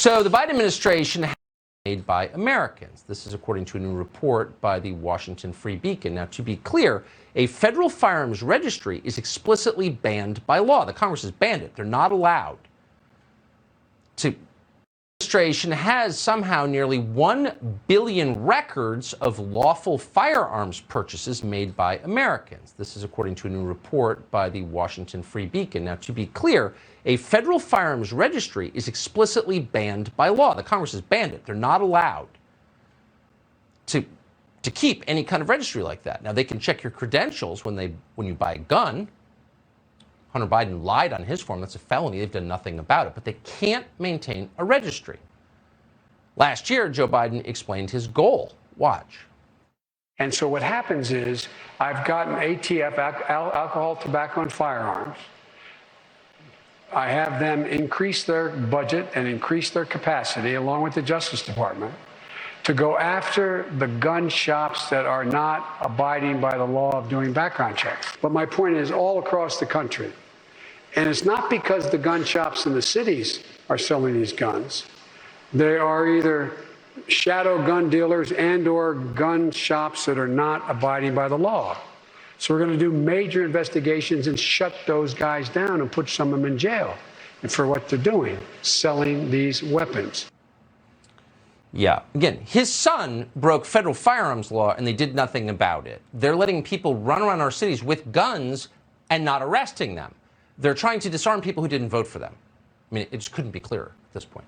So the Biden administration has made by Americans. This is according to a new report by the Washington Free Beacon. Now, to be clear, a federal firearms registry is explicitly banned by law. The Congress has banned it. They're not allowed to. The administration has somehow nearly 1 billion records of lawful firearms purchases made by Americans. This is according to a new report by the Washington Free Beacon. Now, to be clear, a federal firearms registry is explicitly banned by law. The Congress has banned it. They're not allowed to keep any kind of registry like that. Now, they can check your credentials when you buy a gun. Hunter Biden lied on his form. That's a felony. They've done nothing about it. But they can't maintain a registry. Last year, Joe Biden explained his goal. Watch. And so what happens is I've gotten ATF, alcohol, tobacco, and firearms. I have them increase their budget and increase their capacity, along with the Justice Department, to go after the gun shops that are not abiding by the law of doing background checks. But my point is all across the country. And it's not because the gun shops in the cities are selling these guns. They are either shadow gun dealers and or gun shops that are not abiding by the law. So we're going to do major investigations and shut those guys down and put some of them in jail and for what they're doing, selling these weapons. Yeah. Again, his son broke federal firearms law and they did nothing about it. They're letting people run around our cities with guns and not arresting them. They're trying to disarm people who didn't vote for them. I mean, it just couldn't be clearer at this point.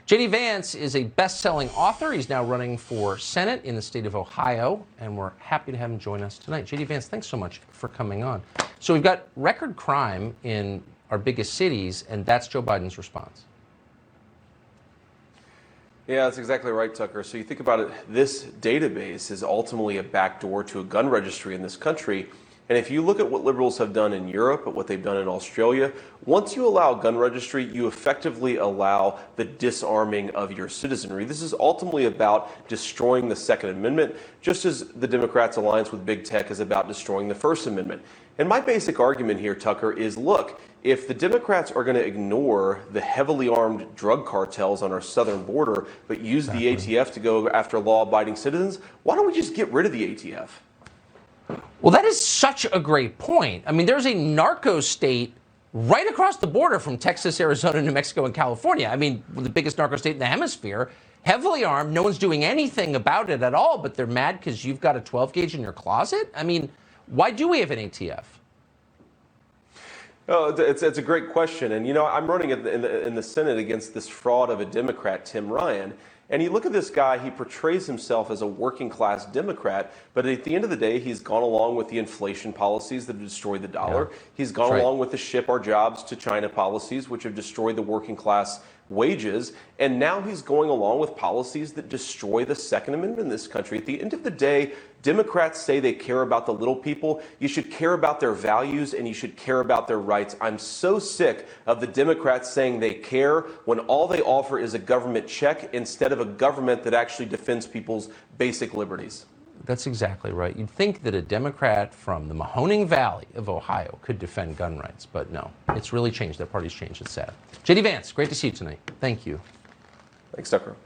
J.D. Vance is a best-selling author. He's now running for Senate in the state of Ohio, and we're happy to have him join us tonight. J.D. Vance, thanks so much for coming on. So we've got record crime in our biggest cities, and that's Joe Biden's response. Yeah, that's exactly right, Tucker. So you think about it, this database is ultimately a backdoor to a gun registry in this country. And if you look at what liberals have done in Europe, at what they've done in Australia, once you allow a gun registry, you effectively allow the disarming of your citizenry. This is ultimately about destroying the Second Amendment, just as the Democrats' alliance with big tech is about destroying the First Amendment. And my basic argument here, Tucker, is look, if the Democrats are going to ignore the heavily armed drug cartels on our southern border, but use the ATF to go after law-abiding citizens, why don't we just get rid of the ATF? Well, that is such a great point. I mean, there's a narco state right across the border from Texas, Arizona, New Mexico, and California. I mean, the biggest narco state in the hemisphere, heavily armed. No one's doing anything about it at all, but they're mad because you've got a 12 gauge in your closet. I mean, why do we have an ATF? Oh, it's a great question. And, you know, I'm running in the Senate against this fraud of a Democrat, Tim Ryan. And you look at this guy, he portrays himself as a working class Democrat, but at the end of the day, he's gone along with the inflation policies that have destroyed the dollar. Yeah, he's gone along with the ship our jobs to China policies, which have destroyed the working class wages. And now he's going along with policies that destroy the Second Amendment in this country. At the end of the day, Democrats say they care about the little people. You should care about their values and you should care about their rights. I'm so sick of the Democrats saying they care when all they offer is a government check instead of a government that actually defends people's basic liberties. That's exactly right. You'd think that a Democrat from the Mahoning Valley of Ohio could defend gun rights, but no. It's really changed. Their party's changed. It's sad. J.D. Vance, great to see you tonight. Thank you. Thanks, Tucker.